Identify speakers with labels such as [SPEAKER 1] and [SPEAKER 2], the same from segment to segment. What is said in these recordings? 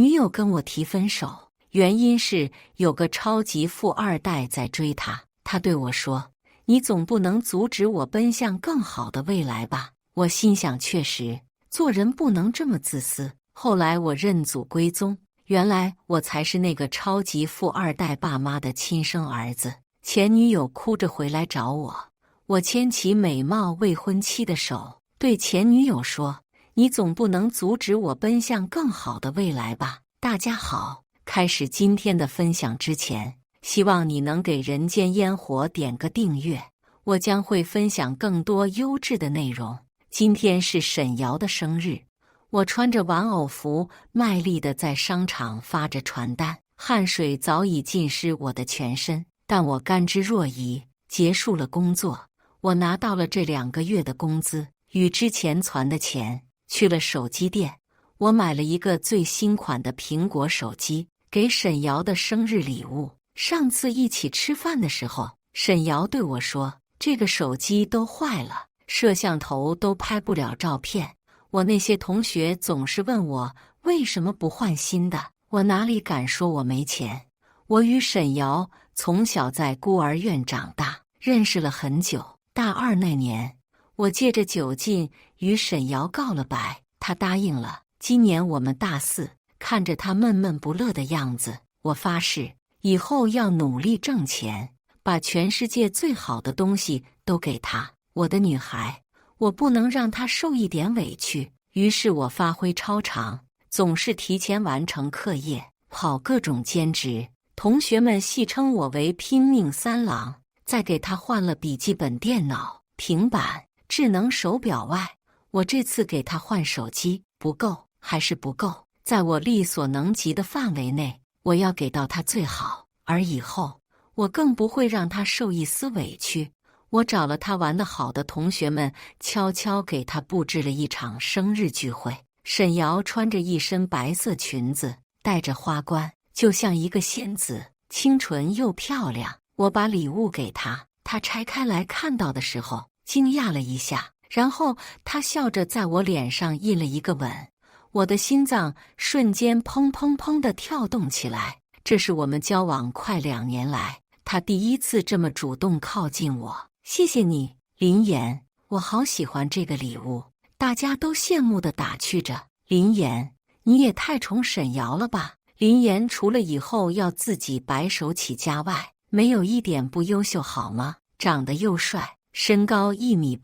[SPEAKER 1] 女友跟我提分手，原因是有个超级富二代在追她。他对我说：你总不能阻止我奔向更好的未来吧？我心想，确实，做人不能这么自私。后来我认祖归宗，原来我才是那个超级富二代爸妈的亲生儿子。前女友哭着回来找我，我牵起美貌未婚妻的手，对前女友说：你总不能阻止我奔向更好的未来吧？大家好，开始今天的分享之前，希望你能给人间烟火点个订阅，我将会分享更多优质的内容。今天是沈瑶的生日，我穿着玩偶服，卖力地在商场发着传单，汗水早已浸湿我的全身，但我甘之若饴。结束了工作，我拿到了这2个月的工资，与之前攒的钱去了手机店，我买了一个最新款的苹果手机，给沈瑶的生日礼物。上次一起吃饭的时候，沈瑶对我说，这个手机都坏了，摄像头都拍不了照片。我那些同学总是问我为什么不换新的，我哪里敢说我没钱。我与沈瑶从小在孤儿院长大，认识了很久。大2那年，我借着酒劲与沈瑶告了白，她答应了。今年我们大4，看着她闷闷不乐的样子，我发誓以后要努力挣钱，把全世界最好的东西都给她。我的女孩，我不能让她受一点委屈。于是我发挥超常，总是提前完成课业，跑各种兼职。同学们戏称我为拼命三郎。再给她换了笔记本电脑、平板、智能手表外，我这次给她换手机，不够，还是不够。在我力所能及的范围内，我要给到她最好，而以后我更不会让她受一丝委屈。我找了她玩得好的同学们，悄悄给她布置了一场生日聚会。沈瑶穿着一身白色裙子，戴着花冠，就像一个仙子，清纯又漂亮。我把礼物给她，她拆开来看到的时候，惊讶了一下，然后她笑着在我脸上印了一个吻。我的心脏瞬间砰砰砰地跳动起来。这是我们交往快2年来，她第一次这么主动靠近我。谢谢你，林妍，我好喜欢这个礼物。大家都羡慕地打趣着，林妍，你也太宠沈瑶了吧？林妍除了以后要自己白手起家外，没有一点不优秀好吗？长得又帅，身高1.8米，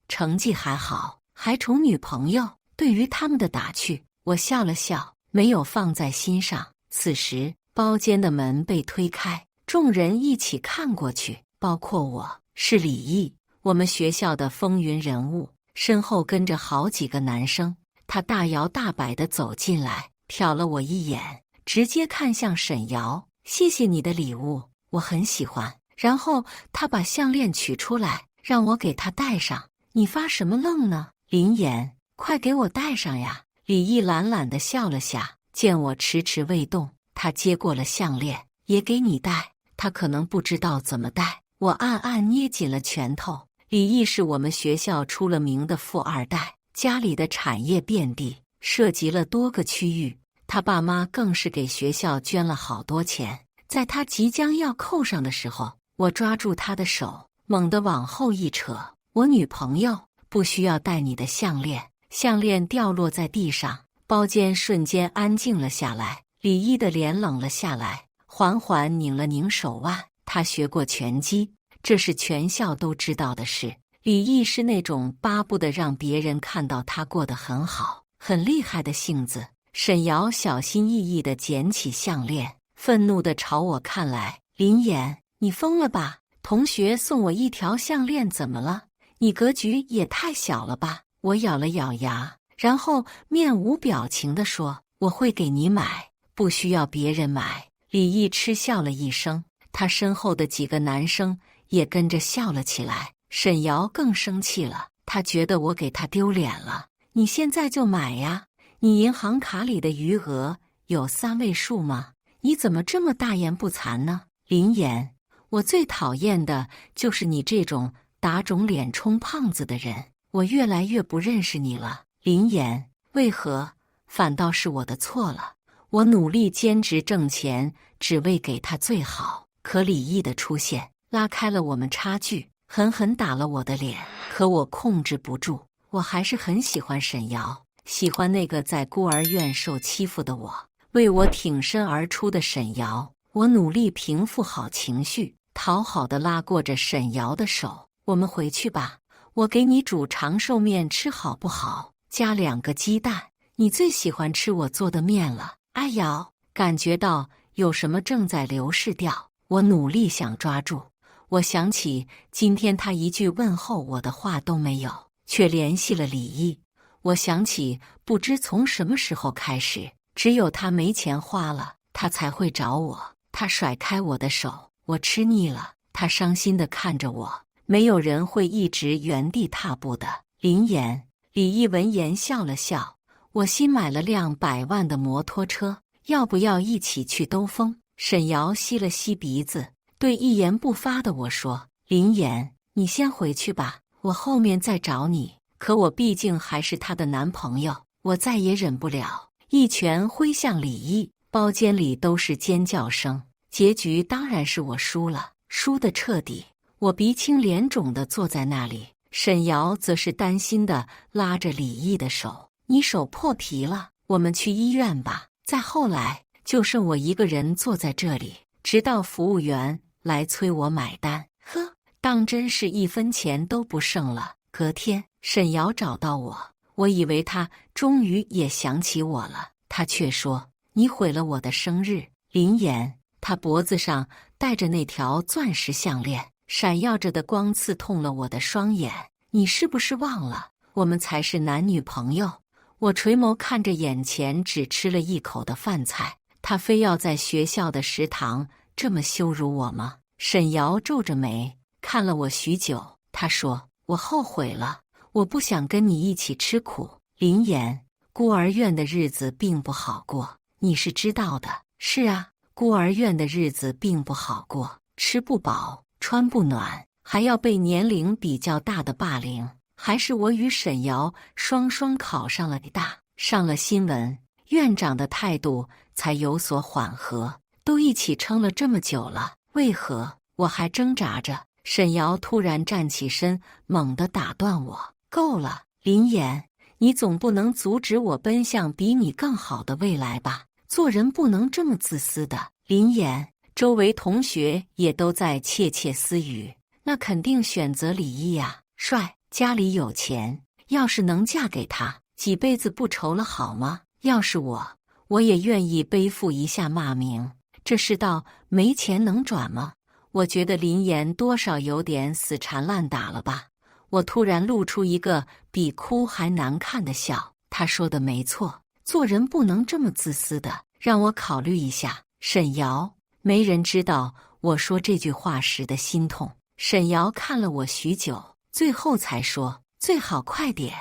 [SPEAKER 1] 成绩还好，还宠女朋友。对于他们的打趣，我笑了笑，没有放在心上。此时，包间的门被推开，众人一起看过去，包括我，是李毅，我们学校的风云人物，身后跟着好几个男生。他大摇大摆地走进来，瞟了我一眼，直接看向沈瑶，谢谢你的礼物，我很喜欢。然后他把项链取出来，让我给他戴上。你发什么愣呢？林妍，快给我戴上呀！李毅懒懒地笑了下，见我迟迟未动，他接过了项链，也给你戴。他可能不知道怎么戴，我暗暗捏紧了拳头。李毅是我们学校出了名的富二代，家里的产业遍地，涉及了多个区域。他爸妈更是给学校捐了好多钱。在他即将要扣上的时候，我抓住他的手，猛地往后一扯。我女朋友不需要戴你的项链。项链掉落在地上，包间瞬间安静了下来。李毅的脸冷了下来，缓缓拧了拧手腕。他学过拳击，这是全校都知道的事。李毅是那种巴不得让别人看到他过得很好、很厉害的性子。沈瑶小心翼翼地捡起项链，愤怒地朝我看来。林妍，你疯了吧？同学送我一条项链怎么了？你格局也太小了吧？我咬了咬牙，然后面无表情地说，我会给你买，不需要别人买。李毅嗤笑了一声，他身后的几个男生也跟着笑了起来。沈瑶更生气了，他觉得我给他丢脸了。你现在就买呀？你银行卡里的余额有3位数吗？你怎么这么大言不惭呢？林妍，我最讨厌的就是你这种打肿脸充胖子的人。我越来越不认识你了，林妍。为何？反倒是我的错了。我努力兼职挣钱，只为给他最好。可李毅的出现拉开了我们差距，狠狠打了我的脸。可我控制不住，我还是很喜欢沈瑶，喜欢那个在孤儿院受欺负的我，为我挺身而出的沈瑶。我努力平复好情绪，讨好的拉过着沈瑶的手。我们回去吧，我给你煮长寿面吃好不好？加2个鸡蛋，你最喜欢吃我做的面了。阿瑶感觉到有什么正在流逝掉，我努力想抓住。我想起今天他一句问候我的话都没有，却联系了李毅。我想起不知从什么时候开始，只有他没钱花了，他才会找我。他甩开我的手，我吃腻了。他伤心地看着我。没有人会一直原地踏步的。林言。李毅闻言笑了笑。我新买了辆100万的摩托车，要不要一起去兜风？沈瑶吸了吸鼻子，对一言不发的我说：林言，你先回去吧，我后面再找你。可我毕竟还是她的男朋友，我再也忍不了，一拳挥向李毅。包间里都是尖叫声，结局当然是我输了，输得彻底。我鼻青脸肿地坐在那里，沈瑶则是担心地拉着李毅的手：你手破皮了，我们去医院吧。再后来就剩我一个人坐在这里，直到服务员来催我买单。呵，当真是1分钱都不剩了。隔天，沈瑶找到我，我以为她终于也想起我了，她却说：你毁了我的生日。林言。她脖子上戴着那条钻石项链，闪耀着的光刺痛了我的双眼。你是不是忘了，我们才是男女朋友？我垂眸看着眼前只吃了1口的饭菜，他非要在学校的食堂这么羞辱我吗？沈瑶皱着眉看了我许久，她说：我后悔了，我不想跟你一起吃苦。林言，孤儿院的日子并不好过，你是知道的。是啊，孤儿院的日子并不好过，吃不饱，穿不暖，还要被年龄比较大的霸凌。还是我与沈瑶双双考上了大，上了新闻，院长的态度才有所缓和。都一起撑了这么久了，为何？我还挣扎着。沈瑶突然站起身，猛地打断我：够了，林言，你总不能阻止我奔向比你更好的未来吧？做人不能这么自私的。林言，周围同学也都在窃窃私语，那肯定选择李毅啊，帅，家里有钱，要是能嫁给他，几辈子不愁了好吗？要是我也愿意背负一下骂名。这世道没钱能转吗？我觉得林言多少有点死缠烂打了吧。我突然露出一个比哭还难看的笑。他说的没错，做人不能这么自私的，让我考虑一下。沈瑶，没人知道我说这句话时的心痛。沈瑶看了我许久，最后才说：最好快点。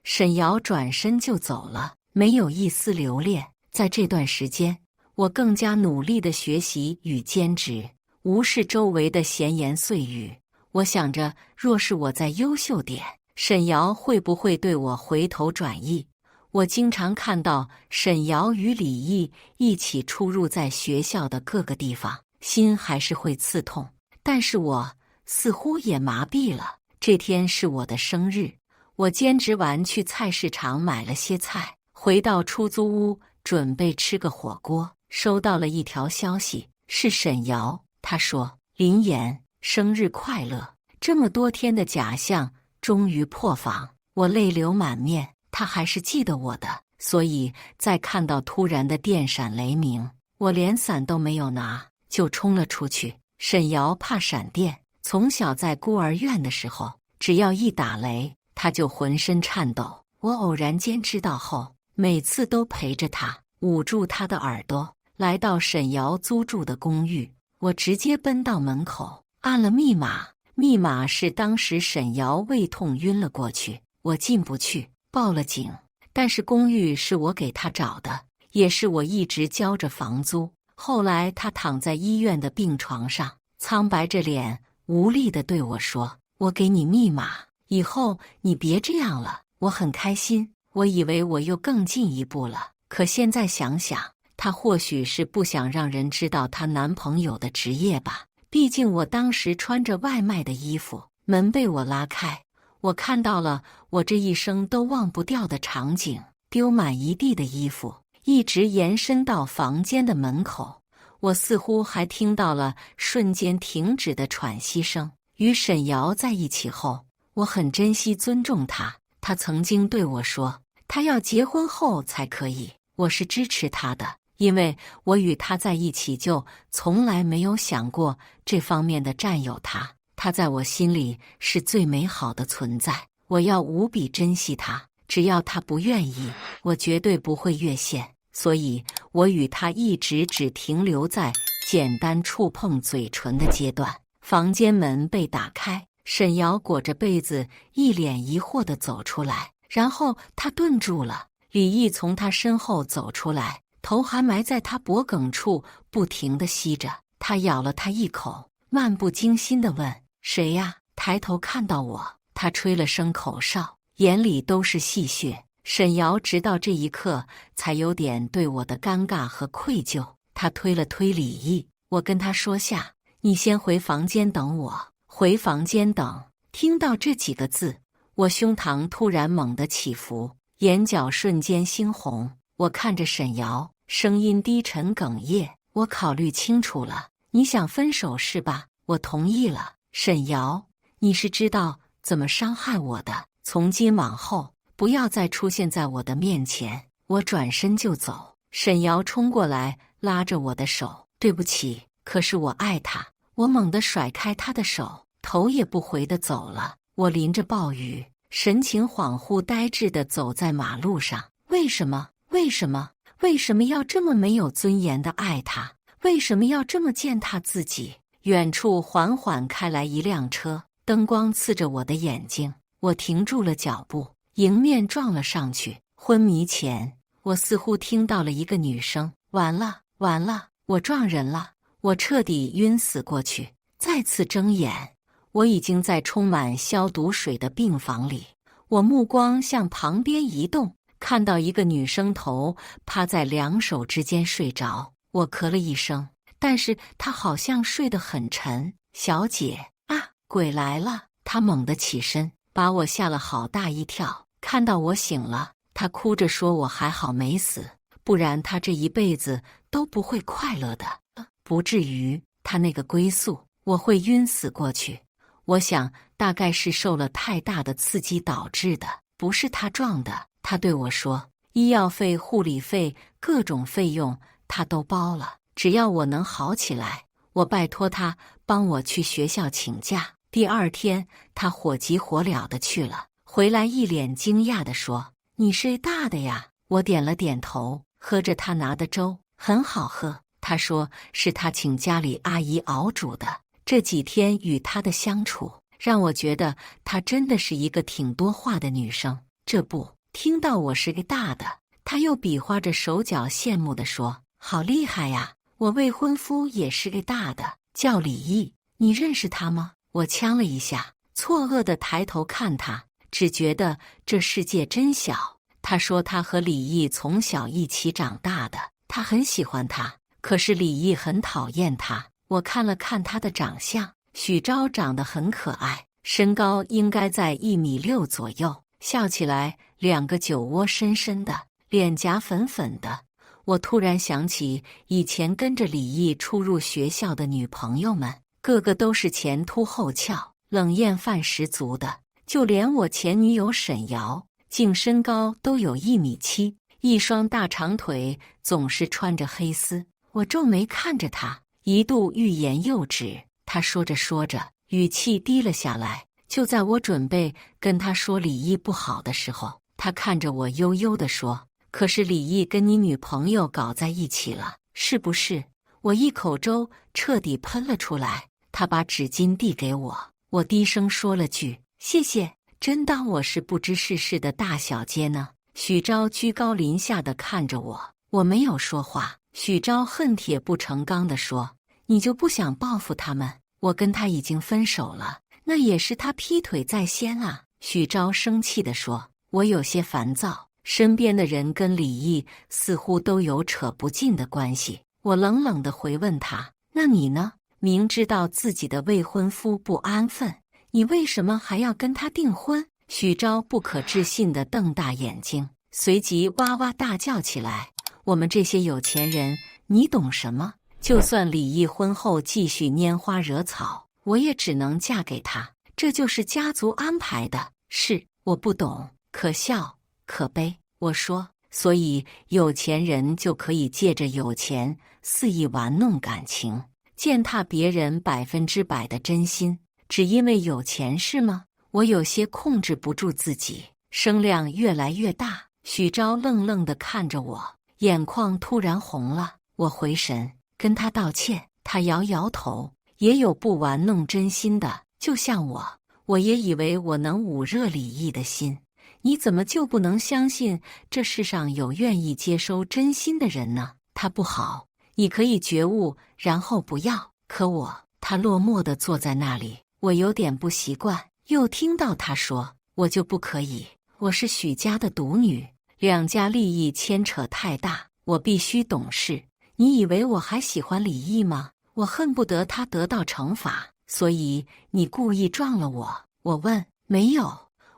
[SPEAKER 1] 沈瑶转身就走了，没有一丝留恋。在这段时间，我更加努力地学习与兼职，无视周围的闲言碎语。我想着，若是我再优秀点，沈瑶会不会对我回头转意？我经常看到沈瑶与李毅一起出入在学校的各个地方，心还是会刺痛。但是我似乎也麻痹了。这天是我的生日，我兼职完去菜市场买了些菜，回到出租屋准备吃个火锅，收到了一条消息，是沈瑶。她说：林言，生日快乐。这么多天的假象终于破防，我泪流满面。他还是记得我的，所以在看到突然的电闪雷鸣，我连伞都没有拿，就冲了出去。沈瑶怕闪电，从小在孤儿院的时候，只要一打雷，他就浑身颤抖。我偶然间知道后，每次都陪着他，捂住他的耳朵，来到沈瑶租住的公寓。我直接奔到门口，按了密码，密码是当时沈瑶胃痛晕了过去，我进不去。报了警，但是公寓是我给他找的，也是我一直交着房租。后来他躺在医院的病床上，苍白着脸，无力地对我说：我给你密码，以后你别这样了。我很开心，我以为我又更进一步了，可现在想想，她或许是不想让人知道她男朋友的职业吧。毕竟我当时穿着外卖的衣服，门被我拉开，我看到了我这一生都忘不掉的场景：丢满一地的衣服，一直延伸到房间的门口。我似乎还听到了瞬间停止的喘息声。与沈瑶在一起后，我很珍惜尊重她。她曾经对我说，她要结婚后才可以。我是支持她的，因为我与她在一起就从来没有想过这方面的占有她。她在我心里是最美好的存在，我要无比珍惜她。只要她不愿意，我绝对不会越线。所以我与她一直只停留在简单触碰嘴唇的阶段。房间门被打开，沈瑶裹着被子，一脸疑惑地走出来，然后她顿住了。李毅从她身后走出来，头还埋在她脖颈处，不停地吸着。他咬了她一口，漫不经心地问：“谁呀？”抬头看到我，他吹了声口哨，眼里都是戏谑。沈瑶直到这一刻才有点对我的尴尬和愧疚。他推了推李毅，我跟他说下：“你先回房间等我。”回房间等。听到这几个字，我胸膛突然猛地起伏，眼角瞬间猩红。我看着沈瑶，声音低沉哽咽：“我考虑清楚了，你想分手是吧？”我同意了。沈瑶，你是知道怎么伤害我的，从今往后不要再出现在我的面前。我转身就走。沈瑶冲过来拉着我的手：“对不起，可是我爱他。”我猛地甩开他的手，头也不回地走了。我淋着暴雨，神情恍惚呆滞地走在马路上。为什么？为什么？为什么要这么没有尊严地爱他？为什么要这么践踏自己？远处缓缓开来一辆车，灯光刺着我的眼睛。我停住了脚步，迎面撞了上去。昏迷前，我似乎听到了一个女声：“完了，完了，我撞人了。”我彻底晕死过去。再次睁眼，我已经在充满消毒水的病房里。我目光向旁边移动，看到一个女生头趴在两手之间睡着。我咳了一声，但是她好像睡得很沉。“小姐啊，鬼来了！”她猛地起身，把我吓了好大一跳。看到我醒了，她哭着说我还好没死，不然她这一辈子都不会快乐的。不至于，他那个龟速，我会晕死过去。我想大概是受了太大的刺激导致的，不是他撞的。他对我说，医药费、护理费、各种费用他都包了，只要我能好起来。我拜托他帮我去学校请假。第二天，他火急火燎地去了，回来一脸惊讶地说：“你是大的呀？”我点了点头，喝着他拿的粥，很好喝。他说是他请家里阿姨熬煮的。这几天与他的相处，让我觉得她真的是一个挺多话的女生。这不，听到我是个大的，他又比划着手脚，羡慕地说：“好厉害呀！我未婚夫也是个大的，叫李毅，你认识他吗？”我呛了一下，错愕地抬头看他，只觉得这世界真小。他说他和李毅从小一起长大的，他很喜欢他。可是李毅很讨厌他。我看了看他的长相，许昭长得很可爱，身高应该在1.6米左右，笑起来两个酒窝深深的，脸颊粉粉的。我突然想起以前跟着李毅出入学校的女朋友们，个个都是前凸后翘，冷艳范十足的。就连我前女友沈瑶，净身高都有1.7米，一双大长腿，总是穿着黑丝。我皱眉看着他，一度欲言又止。他说着说着，语气低了下来。就在我准备跟他说李毅不好的时候，他看着我悠悠地说：“可是李毅跟你女朋友搞在一起了，是不是？”我一口粥彻底喷了出来。他把纸巾递给我，我低声说了句：“谢谢。”真当我是不知世事的大小姐呢？许昭居高临下地看着我，我没有说话。许昭恨铁不成钢地说：“你就不想报复他们？我跟他已经分手了，那也是他劈腿在先啊！”许昭生气地说：“我有些烦躁，身边的人跟李毅似乎都有扯不尽的关系。我冷冷地回问他：“那你呢？明知道自己的未婚夫不安分，你为什么还要跟他订婚？”许昭不可置信地瞪大眼睛，随即哇哇大叫起来：“我们这些有钱人，你懂什么？就算李毅婚后继续拈花惹草，我也只能嫁给他，这就是家族安排的。是，我不懂，可笑，可悲。”我说：“所以有钱人就可以借着有钱肆意玩弄感情，践踏别人100%的真心，只因为有钱是吗？”我有些控制不住自己，声量越来越大。许昭愣愣地看着我，眼眶突然红了。我回神跟他道歉，他摇摇头，也有不玩弄真心的，就像我也以为我能捂热李毅的心。你怎么就不能相信这世上有愿意接收真心的人呢？他不好，你可以觉悟，然后不要。可他落寞地坐在那里，我有点不习惯。又听到他说：“我就不可以，我是许家的独女，两家利益牵扯太大，我必须懂事。你以为我还喜欢李毅吗？我恨不得他得到惩罚，所以你故意撞了我。”我问：“没有，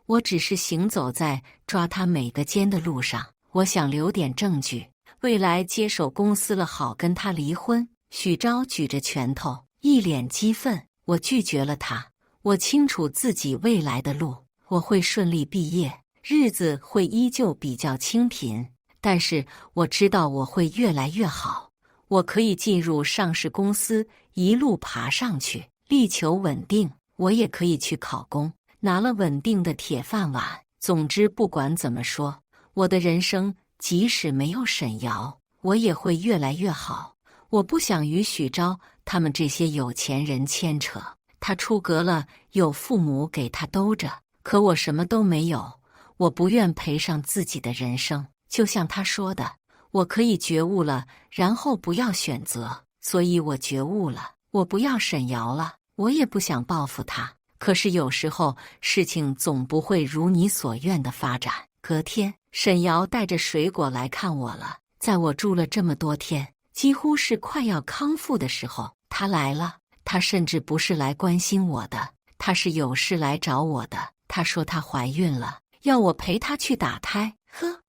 [SPEAKER 1] 我只是行走在抓他每个奸的路上，我想留点证据，未来接手公司了好跟他离婚。”许昭举着拳头，一脸激愤。我拒绝了他。我清楚自己未来的路，我会顺利毕业，日子会依旧比较清贫，但是我知道我会越来越好。我可以进入上市公司，一路爬上去，力求稳定。我也可以去考公，拿了稳定的铁饭碗。总之，不管怎么说，我的人生即使没有沈瑶，我也会越来越好。我不想与许昭他们这些有钱人牵扯。他出阁了，有父母给他兜着，可我什么都没有。我不愿赔上自己的人生，就像他说的，我可以觉悟了，然后不要选择。所以我觉悟了，我不要沈瑶了，我也不想报复他。可是有时候事情总不会如你所愿的发展。隔天，沈瑶带着水果来看我了。在我住了这么多天，几乎是快要康复的时候，她来了。她甚至不是来关心我的，她是有事来找我的。她说她怀孕了，要我陪她去打胎。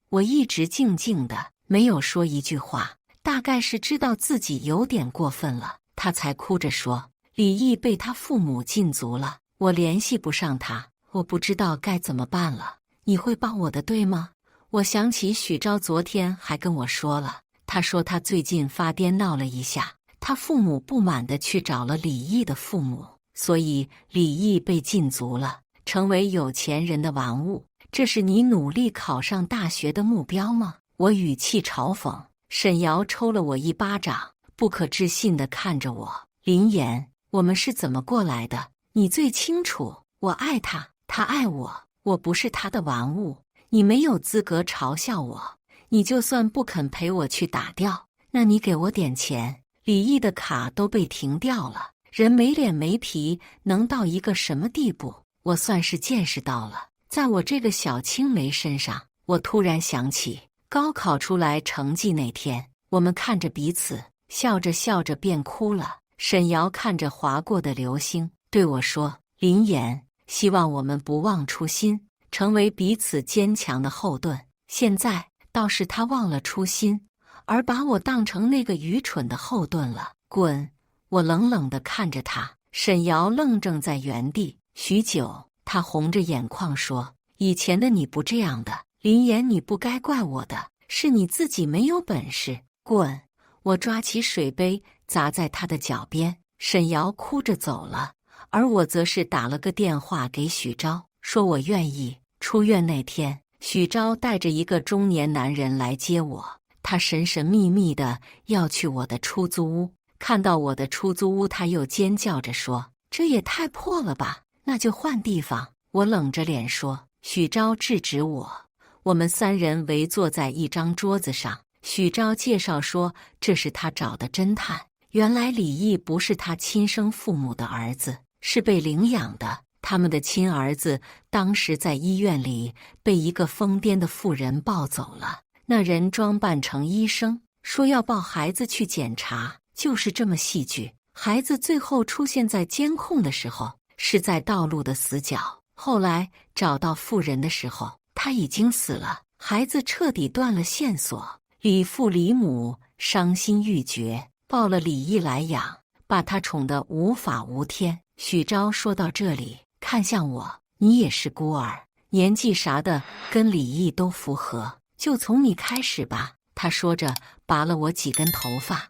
[SPEAKER 1] 我一直静静的，没有说一句话，大概是知道自己有点过分了。她才哭着说，李毅被他父母禁足了，我联系不上他，我不知道该怎么办了。你会帮我的，对吗？我想起许昭昨天还跟我说了，他说他最近发癫闹了一下，他父母不满地去找了李毅的父母，所以李毅被禁足了，成为有钱人的玩物。这是你努力考上大学的目标吗？我语气嘲讽。沈瑶抽了我一巴掌，不可置信地看着我。林言，我们是怎么过来的？你最清楚。我爱他，他爱我，我不是他的玩物。你没有资格嘲笑我。你就算不肯陪我去打掉，那你给我点钱。李毅的卡都被停掉了，人没脸没皮能到一个什么地步？我算是见识到了。在我这个小青梅身上，我突然想起高考出来成绩那天，我们看着彼此，笑着笑着便哭了。沈瑶看着划过的流星，对我说：“林言，希望我们不忘初心，成为彼此坚强的后盾。”现在倒是他忘了初心，而把我当成那个愚蠢的后盾了。滚！我冷冷地看着他。沈瑶愣怔在原地许久，他红着眼眶说：“以前的你不这样的，林言，你不该怪我的，是你自己没有本事。滚！”我抓起水杯砸在他的脚边。沈瑶哭着走了，而我则是打了个电话给许昭，说我愿意。出院那天，许昭带着一个中年男人来接我，他神神秘秘的要去我的出租屋。看到我的出租屋，他又尖叫着说：“这也太破了吧，那就换地方。”我冷着脸说。许昭制止我。我们三人围坐在一张桌子上，许昭介绍说这是他找的侦探。原来李毅不是他亲生父母的儿子，是被领养的。他们的亲儿子当时在医院里被一个疯癫的妇人抱走了。那人装扮成医生，说要抱孩子去检查，就是这么戏剧。孩子最后出现在监控的时候，是在道路的死角。后来找到妇人的时候，他已经死了，孩子彻底断了线索。李父李母伤心欲绝，抱了李毅来养，把他宠得无法无天。许昭说到这里，看向我：“你也是孤儿，年纪啥的跟李毅都符合，就从你开始吧。”他说着拔了我几根头发。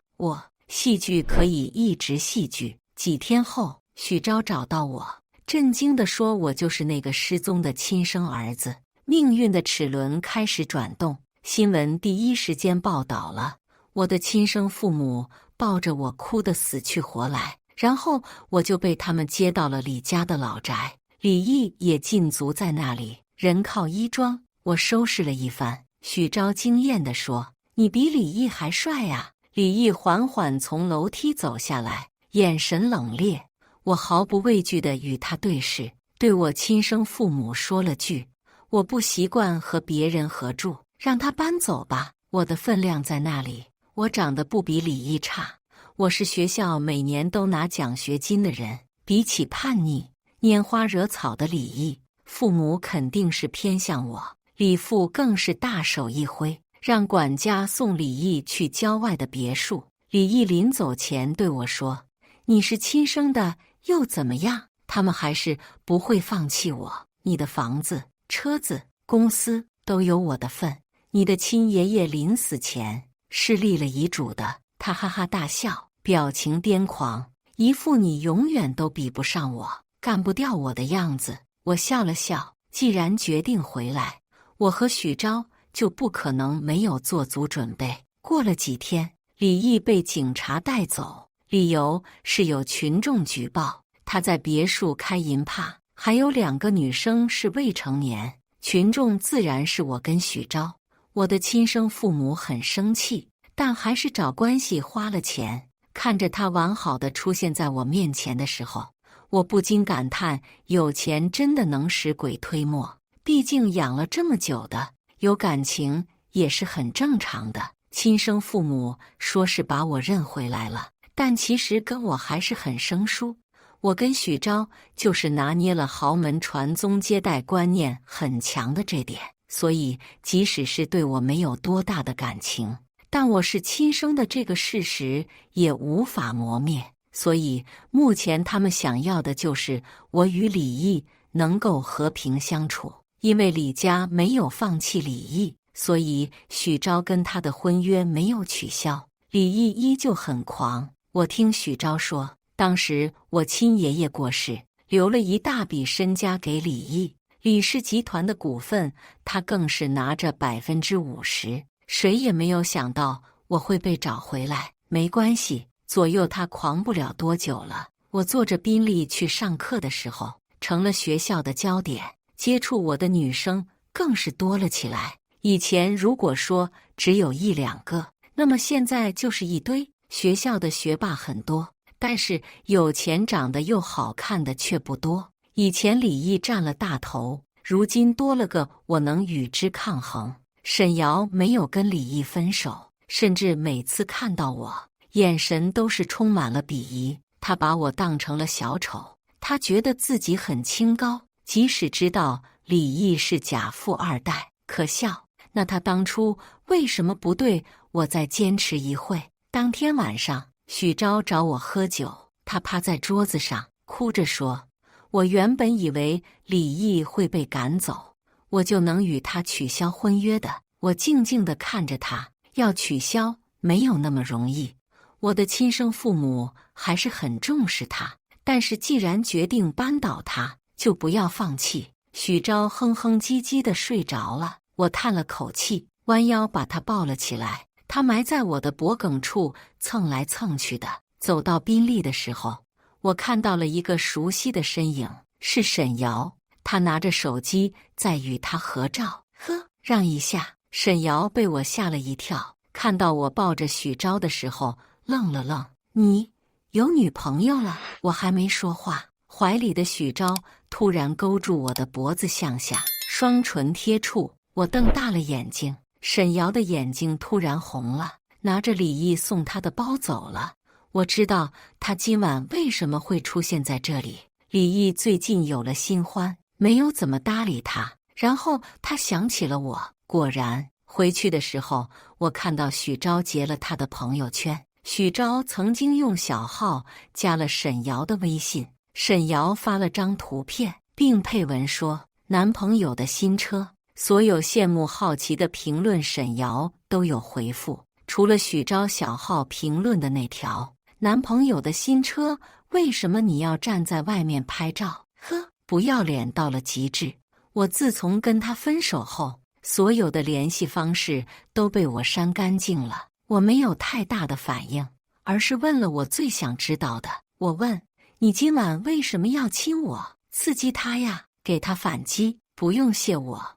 [SPEAKER 1] 戏剧可以一直戏剧。几天后，许昭找到我，震惊地说：“我就是那个失踪的亲生儿子。”命运的齿轮开始转动，新闻第一时间报道了。我的亲生父母抱着我哭得死去活来，然后我就被他们接到了李家的老宅，李毅也禁足在那里。人靠衣装，我收拾了一番。许昭惊艳地说：“你比李毅还帅呀！”李毅缓缓从楼梯走下来，眼神冷冽。我毫不畏惧地与他对视，对我亲生父母说了句：“我不习惯和别人合住，让他搬走吧。”我的分量在那里。我长得不比李毅差，我是学校每年都拿奖学金的人。比起叛逆、拈花惹草的李毅，父母肯定是偏向我。李父更是大手一挥，让管家送李毅去郊外的别墅。李毅临走前对我说：“你是亲生的又怎么样？他们还是不会放弃我。你的房子、车子、公司都有我的份。你的亲爷爷临死前是立了遗嘱的。”他哈哈大笑，表情癫狂，一副你永远都比不上我、干不掉我的样子。我笑了笑，既然决定回来，我和许昭就不可能没有做足准备。过了几天，李毅被警察带走，理由是有群众举报他在别墅开银趴，还有2个女生是未成年。群众自然是我跟许昭。我的亲生父母很生气，但还是找关系花了钱。看着他完好的出现在我面前的时候，我不禁感叹，有钱真的能使鬼推磨。毕竟养了这么久的，有感情也是很正常的。亲生父母说是把我认回来了，但其实跟我还是很生疏。我跟许昭就是拿捏了豪门传宗接代观念很强的这点，所以即使是对我没有多大的感情，但我是亲生的这个事实也无法磨灭。所以目前他们想要的就是我与李毅能够和平相处。因为李家没有放弃李毅，所以许昭跟他的婚约没有取消。李毅依旧很狂。我听许昭说，当时我亲爷爷过世，留了一大笔身家给李毅，李氏集团的股份他更是拿着50%。谁也没有想到我会被找回来。没关系，左右他狂不了多久了。我坐着宾利去上课的时候，成了学校的焦点，接触我的女生更是多了起来。以前如果说只有1、2个，那么现在就是一堆。学校的学霸很多，但是有钱长得又好看的却不多。以前李毅占了大头，如今多了个我能与之抗衡。沈瑶没有跟李毅分手，甚至每次看到我，眼神都是充满了鄙夷。他把我当成了小丑，他觉得自己很清高，即使知道李毅是假富2代。可笑，那他当初为什么不对我再坚持一会？当天晚上，许昭找我喝酒，他趴在桌子上哭着说：“我原本以为李毅会被赶走，我就能与他取消婚约的。”我静静地看着他，要取消没有那么容易。我的亲生父母还是很重视他，但是既然决定扳倒他，就不要放弃。许昭哼哼唧唧地睡着了，我叹了口气，弯腰把他抱了起来。他埋在我的脖颈处蹭来蹭去的。走到宾利的时候，我看到了一个熟悉的身影，是沈瑶。他拿着手机在与他合照。呵，让一下。沈瑶被我吓了一跳，看到我抱着许昭的时候愣了愣。你有女朋友了？我还没说话，怀里的许昭突然勾住我的脖子向下，双唇贴触。我瞪大了眼睛，沈瑶的眼睛突然红了，拿着李毅送她的包走了。我知道他今晚为什么会出现在这里。李毅最近有了新欢，没有怎么搭理他。然后他想起了我，果然，回去的时候，我看到许昭截了他的朋友圈。许昭曾经用小号加了沈瑶的微信，沈瑶发了张图片，并配文说男朋友的新车。所有羡慕好奇的评论沈瑶都有回复，除了许昭小号评论的那条，男朋友的新车，为什么你要站在外面拍照？呵，不要脸到了极致。我自从跟他分手后，所有的联系方式都被我删干净了。我没有太大的反应，而是问了我最想知道的。我问，你今晚为什么要亲我？刺激他呀，给他反击，不用谢我。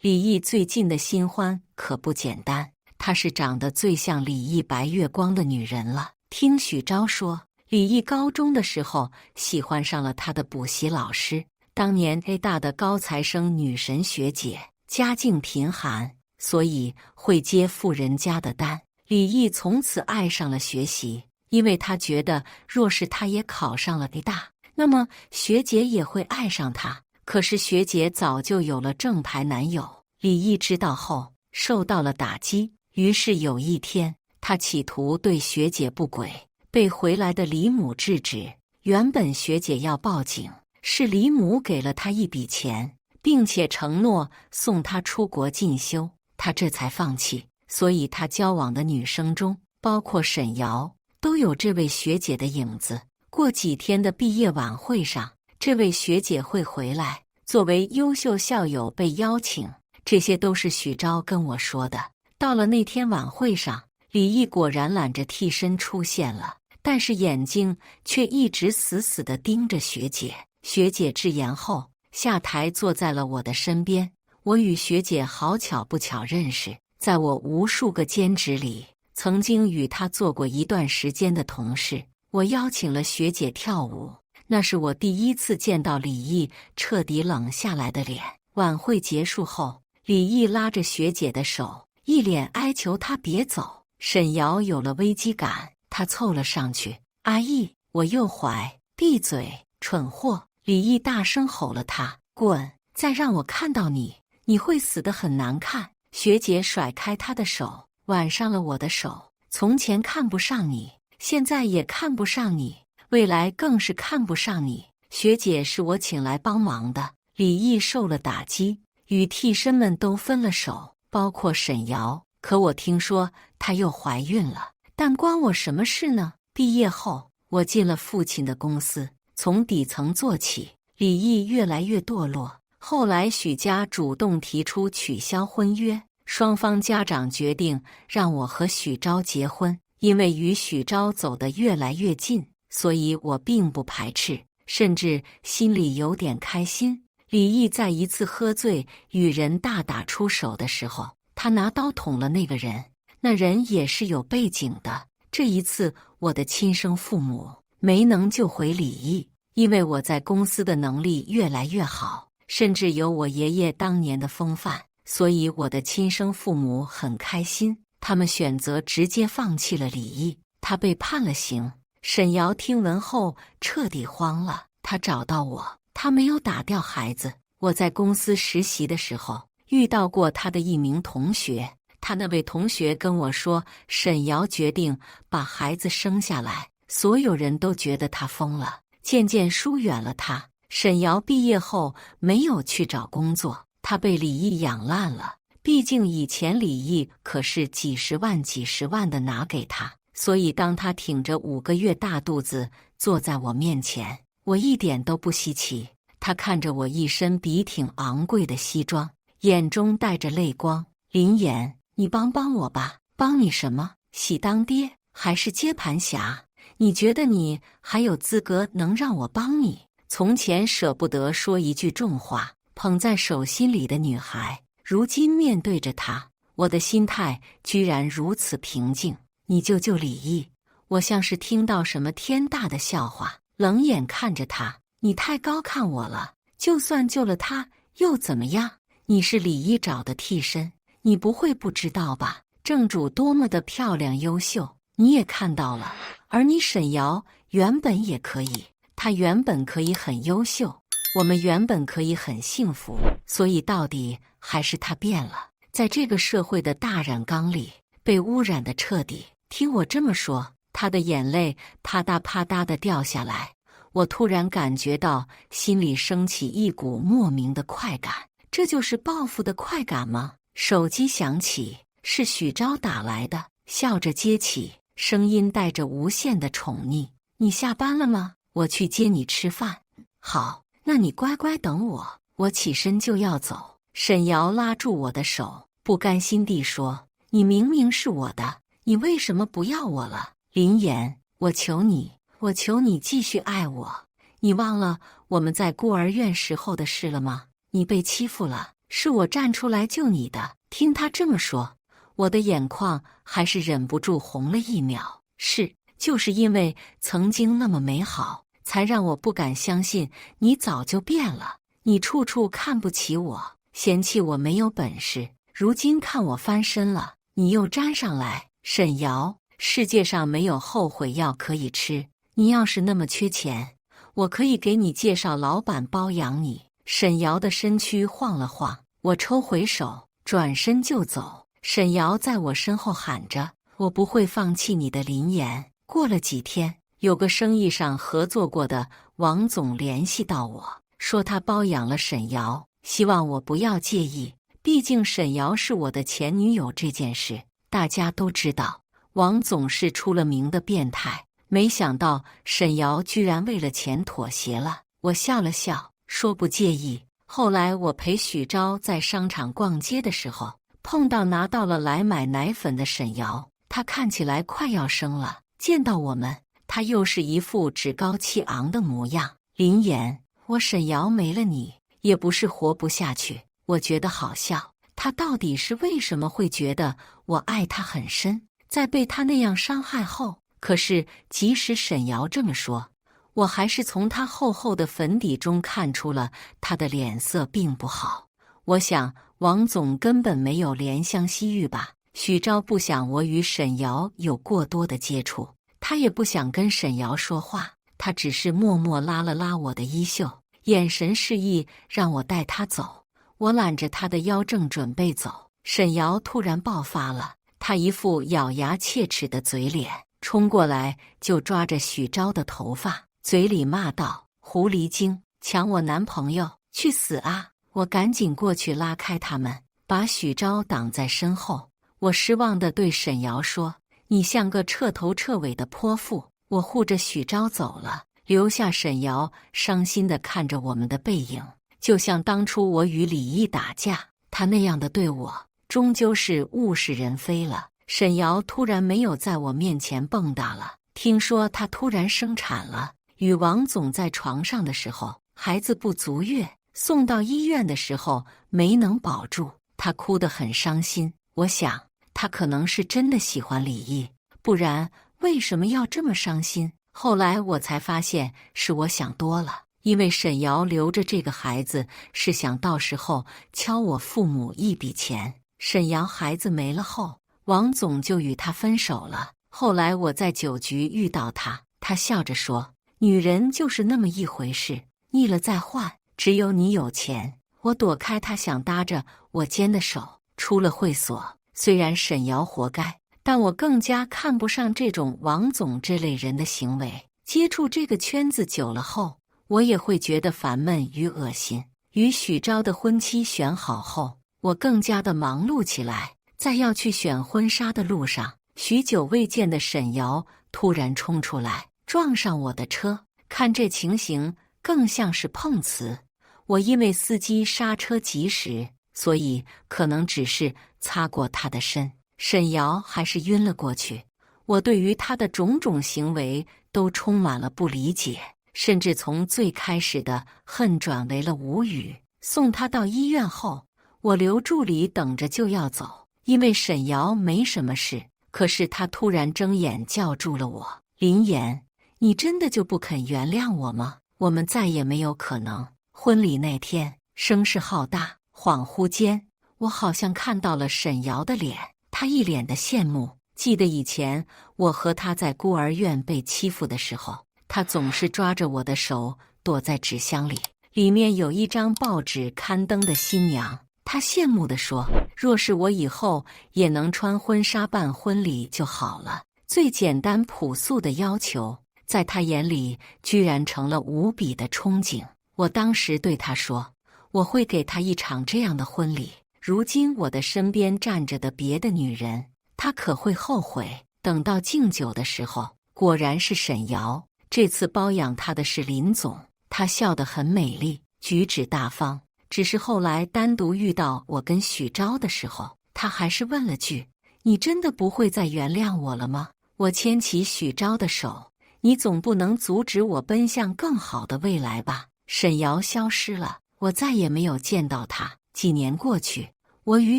[SPEAKER 1] 李毅最近的新欢可不简单，她是长得最像李毅白月光的女人了。听许昭说，李毅高中的时候喜欢上了他的补习老师，当年 A 大的高材生女神学姐，家境贫寒，所以会接富人家的单。李毅从此爱上了学习，因为他觉得若是他也考上了 A 大，那么学姐也会爱上他。可是学姐早就有了正牌男友，李毅知道后受到了打击，于是有一天，他企图对学姐不轨，被回来的李母制止。原本学姐要报警，是李母给了他一笔钱，并且承诺送他出国进修，他这才放弃。所以他交往的女生中，包括沈瑶，都有这位学姐的影子。过几天的毕业晚会上，这位学姐会回来，作为优秀校友被邀请，这些都是许昭跟我说的。到了那天晚会上，李毅果然揽着替身出现了，但是眼睛却一直死死地盯着学姐。学姐致言后，下台坐在了我的身边。我与学姐好巧不巧认识，在我无数个兼职里，曾经与她做过一段时间的同事。我邀请了学姐跳舞，那是我第一次见到李毅彻底冷下来的脸。晚会结束后，李毅拉着学姐的手，一脸哀求她别走。沈瑶有了危机感，她凑了上去：“阿义，我右怀，闭嘴，蠢货！”李毅大声吼了她：“滚！再让我看到你，你会死得很难看！”学姐甩开他的手，挽上了我的手。从前看不上你，现在也看不上你，未来更是看不上你。学姐是我请来帮忙的。李毅受了打击，与替身们都分了手，包括沈瑶。可我听说她又怀孕了，但关我什么事呢？毕业后，我进了父亲的公司，从底层做起。李毅越来越堕落。后来许家主动提出取消婚约，双方家长决定让我和许昭结婚。因为与许昭走得越来越近，所以我并不排斥，甚至心里有点开心。李毅在一次喝醉与人大打出手的时候，他拿刀捅了那个人，那人也是有背景的。这一次我的亲生父母没能救回李毅，因为我在公司的能力越来越好，甚至有我爷爷当年的风范，所以我的亲生父母很开心，他们选择直接放弃了李毅，他被判了刑。沈瑶听闻后彻底慌了，他找到我，他没有打掉孩子。我在公司实习的时候遇到过他的一名同学，他那位同学跟我说，沈瑶决定把孩子生下来，所有人都觉得他疯了，渐渐疏远了他。沈瑶毕业后没有去找工作，他被李毅养烂了。毕竟以前李毅可是几十万的拿给他，所以当他挺着5个月大肚子坐在我面前，我一点都不稀奇。他看着我一身笔挺昂贵的西装，眼中带着泪光。林岩，你帮我吧。帮你什么？喜当爹还是接盘侠？你觉得你还有资格能让我帮你？从前舍不得说一句重话，捧在手心里的女孩，如今面对着他，我的心态居然如此平静。你救救李毅！我像是听到什么天大的笑话，冷眼看着他。你太高看我了，就算救了他又怎么样？你是李一找的替身，你不会不知道吧？正主多么的漂亮优秀，你也看到了。而你沈瑶原本也可以，她原本可以很优秀，我们原本可以很幸福，所以到底还是她变了，在这个社会的大染缸里被污染的彻底。听我这么说，她的眼泪啪嗒啪嗒地掉下来，我突然感觉到心里升起一股莫名的快感。这就是报复的快感吗？手机响起，是许昭打来的，笑着接起，声音带着无限的宠溺：“你下班了吗？我去接你吃饭。”“好，那你乖乖等我。”我起身就要走，沈瑶拉住我的手，不甘心地说：“你明明是我的，你为什么不要我了？”“林言，我求你，我求你继续爱我。你忘了我们在孤儿院时候的事了吗？你被欺负了，是我站出来救你的。”听他这么说，我的眼眶还是忍不住红了一秒。是，就是因为曾经那么美好，才让我不敢相信你早就变了。你处处看不起我，嫌弃我没有本事，如今看我翻身了，你又粘上来。沈瑶，世界上没有后悔药可以吃，你要是那么缺钱，我可以给你介绍老板包养你。沈瑶的身躯晃了晃，我抽回手，转身就走。沈瑶在我身后喊着：“我不会放弃你的，林言。”过了几天，有个生意上合作过的王总联系到我，说他包养了沈瑶，希望我不要介意，毕竟沈瑶是我的前女友。这件事大家都知道，王总是出了名的变态，没想到沈瑶居然为了钱妥协了。我笑了笑，说不介意。后来我陪许昭在商场逛街的时候，碰到拿到了来买奶粉的沈瑶，她看起来快要生了，见到我们，她又是一副趾高气昂的模样。林言，我沈瑶没了你，也不是活不下去。我觉得好笑，她到底是为什么会觉得我爱她很深，在被她那样伤害后？可是即使沈瑶这么说，我还是从她厚厚的粉底中看出了她的脸色并不好。我想王总根本没有怜香惜玉吧。许昭不想我与沈瑶有过多的接触，他也不想跟沈瑶说话，他只是默默拉了拉我的衣袖，眼神示意让我带他走。我揽着他的腰正准备走，沈瑶突然爆发了，她一副咬牙切齿的嘴脸，冲过来就抓着许昭的头发，嘴里骂道：“狐狸精，抢我男朋友，去死啊！”我赶紧过去拉开他们，把许昭挡在身后。我失望地对沈瑶说：“你像个彻头彻尾的泼妇。”我护着许昭走了，留下沈瑶伤心地看着我们的背影，就像当初我与李毅打架，他那样的对我，终究是物是人非了。沈瑶突然没有在我面前蹦跶了，听说她突然生产了，与王总在床上的时候，孩子不足月，送到医院的时候没能保住，她哭得很伤心。我想她可能是真的喜欢李毅，不然为什么要这么伤心？后来我才发现是我想多了，因为沈瑶留着这个孩子是想到时候敲我父母一笔钱。沈瑶孩子没了后，王总就与她分手了。后来我在酒局遇到他，他笑着说：“女人就是那么一回事，腻了再换，只有你有钱。”我躲开他想搭着我肩的手，出了会所。虽然沈瑶活该，但我更加看不上这种王总这类人的行为。接触这个圈子久了后，我也会觉得烦闷与恶心。与许昭的婚期选好后，我更加的忙碌起来。在要去选婚纱的路上，许久未见的沈瑶突然冲出来，撞上我的车。看这情形，更像是碰瓷。我因为司机刹车及时，所以可能只是擦过他的身，沈瑶还是晕了过去。我对于他的种种行为都充满了不理解，甚至从最开始的恨转为了无语。送他到医院后，我留助理等着就要走，因为沈瑶没什么事。可是他突然睁眼叫住了我：“林言，你真的就不肯原谅我吗？我们再也没有可能。”婚礼那天声势浩大，恍惚间我好像看到了沈瑶的脸，她一脸的羡慕。记得以前我和她在孤儿院被欺负的时候，她总是抓着我的手躲在纸箱里，里面有一张报纸刊登的新娘。她羡慕地说，若是我以后也能穿婚纱办婚礼就好了。最简单朴素的要求，在她眼里居然成了无比的憧憬。我当时对她说，我会给她一场这样的婚礼。如今我的身边站着的别的女人，她可会后悔。等到敬酒的时候，果然是沈瑶。这次包养她的是林总，她笑得很美丽，举止大方。只是后来单独遇到我跟许昭的时候，她还是问了句，你真的不会再原谅我了吗？我牵起许昭的手，你总不能阻止我奔向更好的未来吧？沈瑶消失了，我再也没有见到她。几年过去，我与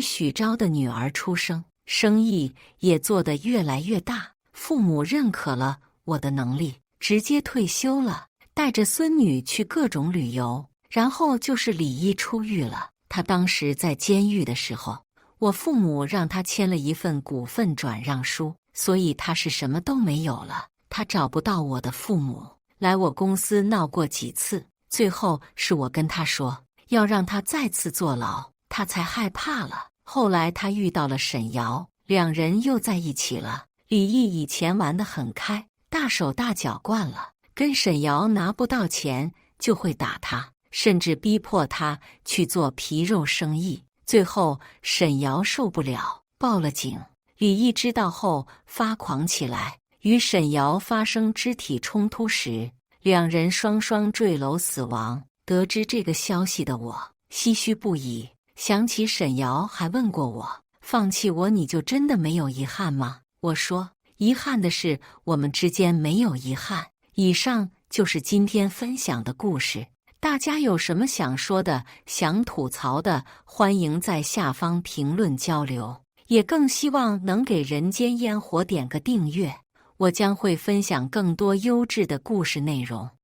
[SPEAKER 1] 许昭的女儿出生，生意也做得越来越大，父母认可了我的能力，直接退休了，带着孙女去各种旅游。然后就是李毅出狱了，他当时在监狱的时候，我父母让他签了一份股份转让书，所以他是什么都没有了。他找不到我的父母，来我公司闹过几次，最后是我跟他说要让他再次坐牢，他才害怕了。后来他遇到了沈瑶，两人又在一起了。李毅以前玩得很开，大手大脚惯了，跟沈瑶拿不到钱就会打他，甚至逼迫他去做皮肉生意。最后沈瑶受不了，报了警。李毅知道后发狂起来，与沈瑶发生肢体冲突时，两人双双坠楼死亡。得知这个消息的我唏嘘不已，想起沈瑶还问过我，放弃我你就真的没有遗憾吗？我说，遗憾的是我们之间没有遗憾。以上就是今天分享的故事。大家有什么想说的、想吐槽的，欢迎在下方评论交流。也更希望能给人间烟火点个订阅，我将会分享更多优质的故事内容。